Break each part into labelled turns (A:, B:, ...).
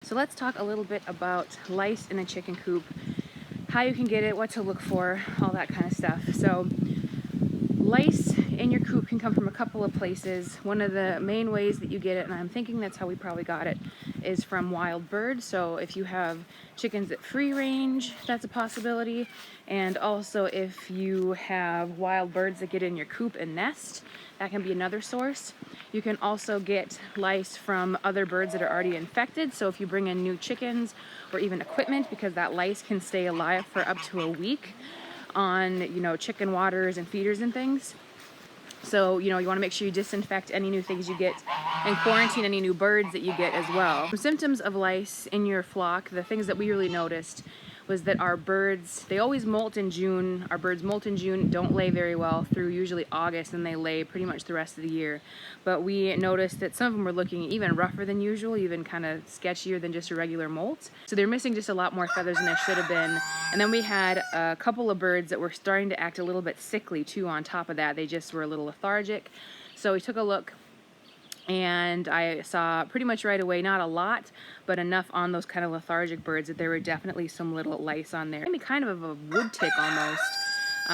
A: So let's talk a little bit about lice in a chicken coop, how you can get it, what to look for, all that kind of stuff. So lice in your coop can come from a couple of places. One of the main ways that you get it, and I'm thinking that's how we probably got it, is from wild birds. So if you have chickens at free range, that's a possibility. And also if you have wild birds that get in your coop and nest, that can be another source. You can also get lice from other birds that are already infected. So if you bring in new chickens or even equipment, because that lice can stay alive for up to a week on, chicken waters and feeders and things. So, you want to make sure you disinfect any new things you get and quarantine any new birds that you get as well. Some symptoms of lice in your flock, the things that we really noticed was that our birds, they always molt in June. Our birds molt in June, don't lay very well through usually August, and they lay pretty much the rest of the year. But we noticed that some of them were looking even rougher than usual, even kind of sketchier than just a regular molt. So they're missing just a lot more feathers than they should have been. And then we had a couple of birds that were starting to act a little bit sickly too on top of that. They just were a little lethargic. So we took a look, and I saw pretty much right away, not a lot, but enough on those kind of lethargic birds that there were definitely some little lice on there. Maybe kind of a wood tick almost,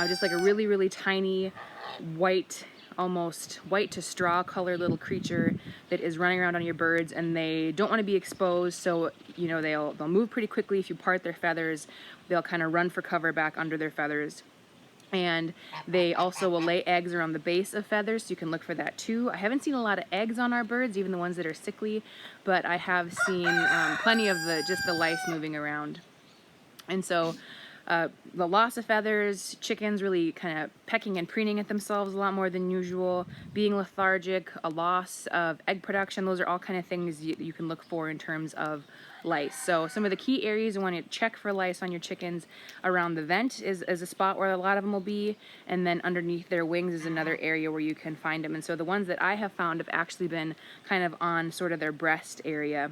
A: just like a really, really tiny white, almost white to straw color little creature that is running around on your birds, and they don't want to be exposed. So they'll move pretty quickly. If you part their feathers, they'll kind of run for cover back under their feathers. And they also will lay eggs around the base of feathers, so you can look for that too. I haven't seen a lot of eggs on our birds, even the ones that are sickly, but I have seen plenty of just the lice moving around. And so the loss of feathers, chickens really kind of pecking and preening at themselves a lot more than usual, being lethargic, a loss of egg production, those are all kind of things you can look for in terms of lice. So some of the key areas you want to check for lice on your chickens: around the vent is a spot where a lot of them will be, and then underneath their wings is another area where you can find them. And so the ones that I have found have actually been kind of on sort of their breast area.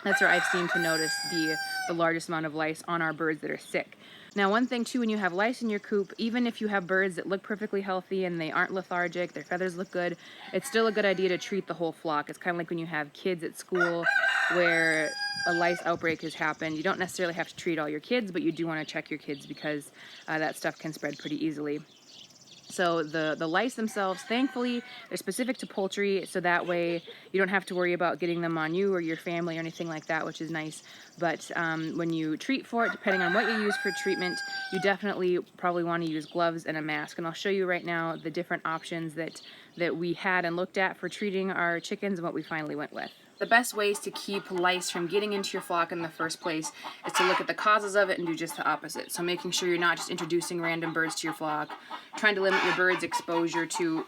A: That's where I've seemed to notice the largest amount of lice on our birds that are sick. Now, one thing too, when you have lice in your coop, even if you have birds that look perfectly healthy and they aren't lethargic, their feathers look good, it's still a good idea to treat the whole flock. It's kind of like when you have kids at school where a lice outbreak has happened. You don't necessarily have to treat all your kids, but you do want to check your kids because that stuff can spread pretty easily. So the lice themselves, thankfully, they're specific to poultry, so that way you don't have to worry about getting them on you or your family or anything like that, which is nice. But when you treat for it, depending on what you use for treatment, you definitely probably want to use gloves and a mask. And I'll show you right now the different options that we had and looked at for treating our chickens and what we finally went with. The best ways to keep lice from getting into your flock in the first place is to look at the causes of it and do just the opposite. So making sure you're not just introducing random birds to your flock, trying to limit your birds' exposure to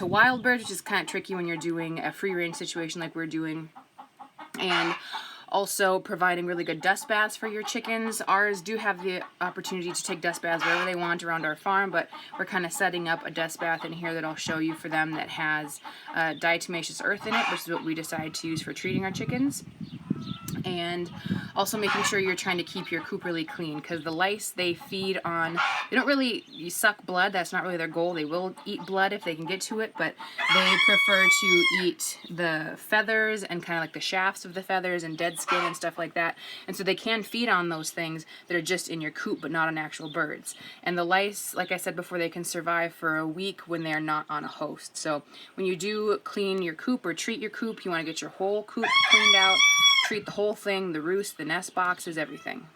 A: wild birds, which is kind of tricky when you're doing a free range situation like we're doing. And also providing really good dust baths for your chickens. Ours do have the opportunity to take dust baths wherever they want around our farm, but we're kind of setting up a dust bath in here that I'll show you for them that has diatomaceous earth in it, which is what we decided to use for treating our chickens. And also making sure you're trying to keep your coop really clean, because the lice, they feed on, they don't really suck blood, that's not really their goal. They will eat blood if they can get to it, but they prefer to eat the feathers and kind of like the shafts of the feathers and dead skin and stuff like that. And so they can feed on those things that are just in your coop but not on actual birds. And the lice, like I said before, they can survive for a week when they're not on a host. So when you do clean your coop or treat your coop, you want to get your whole coop cleaned out. Treat the whole thing, the roost, the nest boxes, everything.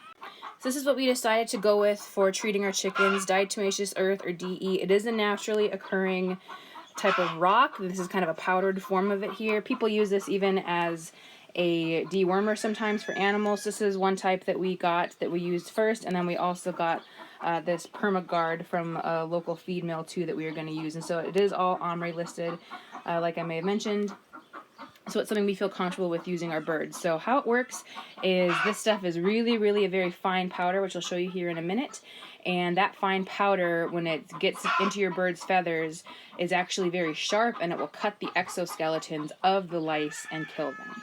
A: So this is what we decided to go with for treating our chickens, diatomaceous earth, or DE. It is a naturally occurring type of rock. This is kind of a powdered form of it here. People use this even as a dewormer sometimes for animals. This is one type that we got that we used first, and then we also got this PermaGuard from a local feed mill too that we are going to use. And so it is all OMRI listed, like I may have mentioned. So it's something we feel comfortable with using our birds. So how it works is this stuff is really, really a very fine powder, which I'll show you here in a minute. And that fine powder, when it gets into your bird's feathers, is actually very sharp, and it will cut the exoskeletons of the lice and kill them.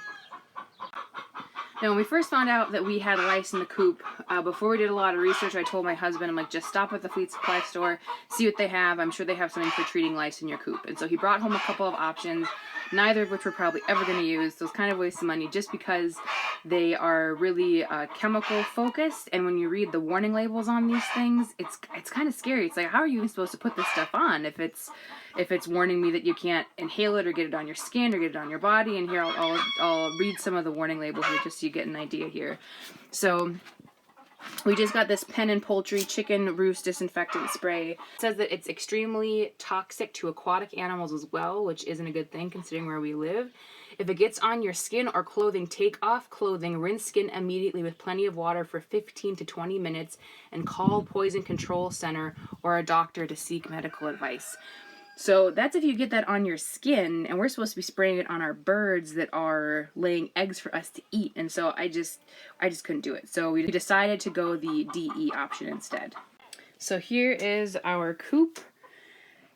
A: Now, when we first found out that we had lice in the coop, before we did a lot of research, I told my husband, I'm like, just stop at the Fleet Supply store, see what they have. I'm sure they have something for treating lice in your coop. And so he brought home a couple of options. neither of which we're probably ever going to use. So it's kind of a waste of money just because they are really chemical focused, and when you read the warning labels on these things, it's kind of scary. It's like, how are you even supposed to put this stuff on if it's warning me that you can't inhale it or get it on your skin or get it on your body? And here I'll read some of the warning labels here just so you get an idea here. So we just got this pen and poultry chicken roost disinfectant spray. It says that it's extremely toxic to aquatic animals as well, which isn't a good thing considering where we live. If it gets on your skin or clothing, take off clothing, rinse skin immediately with plenty of water for 15 to 20 minutes, and call Poison Control Center or a doctor to seek medical advice. So that's if you get that on your skin, and we're supposed to be spraying it on our birds that are laying eggs for us to eat. And so I just couldn't do it. So we decided to go the DE option instead. So here is our coop,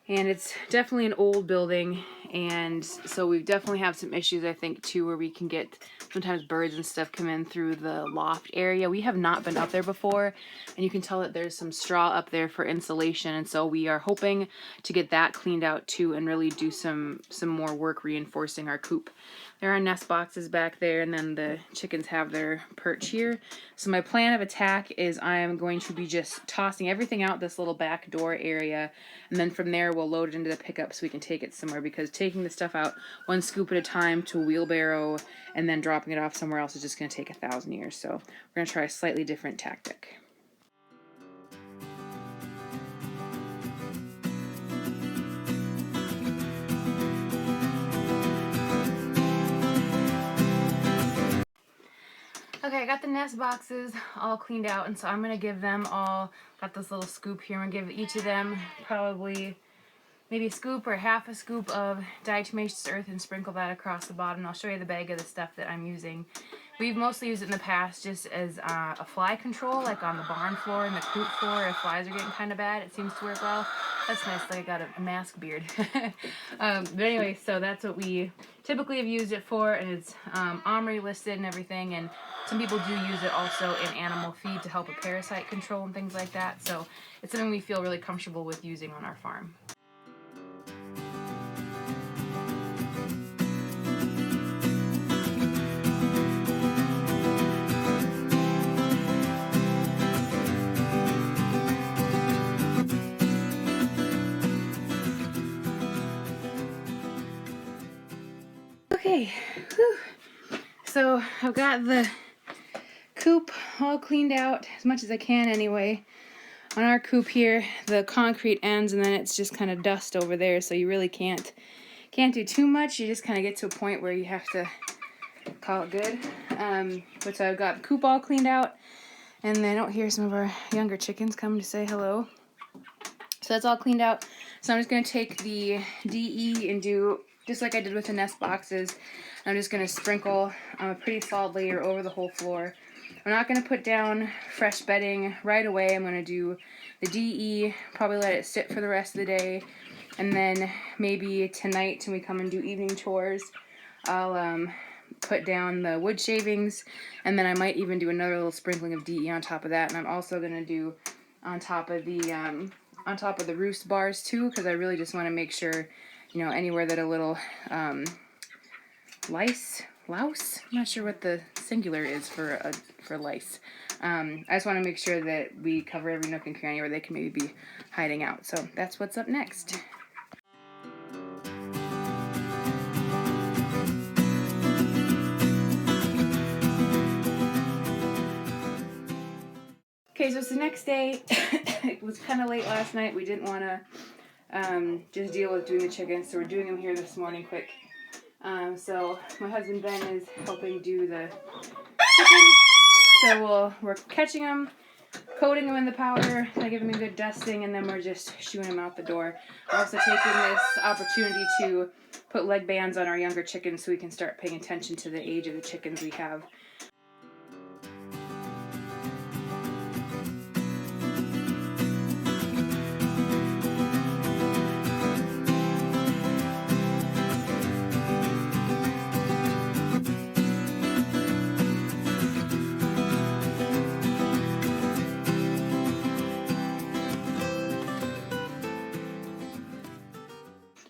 A: and it's definitely an old building, and so we definitely have some issues, I think, too, where we can get sometimes birds and stuff come in through the loft area. We have not been up there before, and you can tell that there's some straw up there for insulation, and so we are hoping to get that cleaned out too and really do some more work reinforcing our coop. There are nest boxes back there, and then the chickens have their perch here. So my plan of attack is I am going to be just tossing everything out this little back door area, and then from there we'll load it into the pickup so we can take it somewhere, because taking the stuff out one scoop at a time to a wheelbarrow and then dropping it off somewhere else is just going to take 1,000 years. So we're going to try a slightly different tactic. Okay, I got the nest boxes all cleaned out, and so I'm going to give them all, got this little scoop here, I'm going to give each of them probably maybe a scoop or half a scoop of diatomaceous earth and sprinkle that across the bottom. And I'll show you the bag of the stuff that I'm using. We've mostly used it in the past just as a fly control, like on the barn floor and the coop floor. If flies are getting kind of bad, it seems to work well. That's nice, like I got a mask beard. But anyway, so that's what we typically have used it for, and it's OMRI listed and everything, and some people do use it also in animal feed to help with parasite control and things like that. So it's something we feel really comfortable with using on our farm. Okay, whew. So I've got the coop all cleaned out as much as I can anyway. On our coop here, the concrete ends and then it's just kind of dust over there, so you really can't do too much. You just kind of get to a point where you have to call it good. But so I've got the coop all cleaned out, and then oh, here's some of our younger chickens coming to say hello. So that's all cleaned out. So I'm just going to take the DE and do just like I did with the nest boxes. I'm just going to sprinkle a pretty solid layer over the whole floor. I'm not going to put down fresh bedding right away. I'm going to do the DE, probably let it sit for the rest of the day, and then maybe tonight when we come and do evening chores, I'll put down the wood shavings, and then I might even do another little sprinkling of DE on top of that. And I'm also going to do on top of the roost bars too, because I really just want to make sure, you know, anywhere that a little louse, I'm not sure what the singular is for lice. I just want to make sure that we cover every nook and cranny where they can maybe be hiding out. So that's what's up next. Okay, so it's the next day. It was kind of late last night. We didn't want to just deal with doing the chickens, so we're doing them here this morning quick. So my husband Ben is helping do the chickens. So we're catching them, coating them in the powder, give them a good dusting, and then we're just shooing them out the door. We're also taking this opportunity to put leg bands on our younger chickens so we can start paying attention to the age of the chickens we have.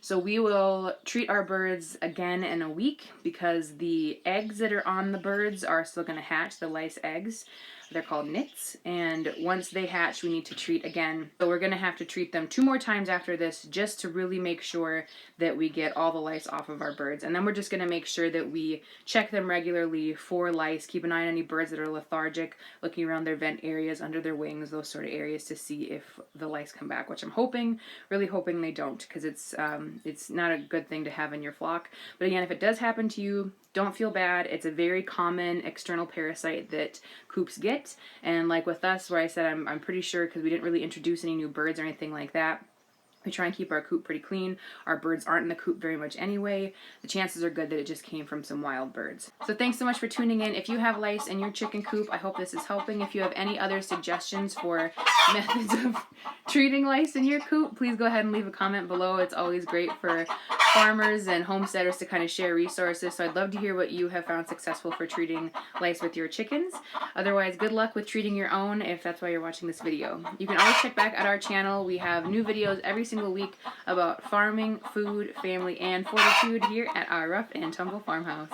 A: So we will treat our birds again in a week because the eggs that are on the birds are still going to hatch, the lice eggs. They're called nits, and once they hatch, we need to treat again. So we're going to have to treat them 2 more times after this just to really make sure that we get all the lice off of our birds. And then we're just going to make sure that we check them regularly for lice, keep an eye on any birds that are lethargic, looking around their vent areas, under their wings, those sort of areas to see if the lice come back, which I'm hoping, really hoping they don't, because it's not a good thing to have in your flock. But again, if it does happen to you, don't feel bad. It's a very common external parasite that coops get. And like with us, where I said I'm pretty sure, because we didn't really introduce any new birds or anything like that, we try and keep our coop pretty clean. Our birds aren't in the coop very much anyway. The chances are good that it just came from some wild birds. So thanks so much for tuning in. If you have lice in your chicken coop, I hope this is helping. If you have any other suggestions for methods of treating lice in your coop, please go ahead and leave a comment below. It's always great for farmers and homesteaders to kind of share resources. So I'd love to hear what you have found successful for treating lice with your chickens. Otherwise, good luck with treating your own if that's why you're watching this video. You can always check back at our channel. We have new videos every single week about farming, food, family, and fortitude here at our Rough and Tumble farmhouse.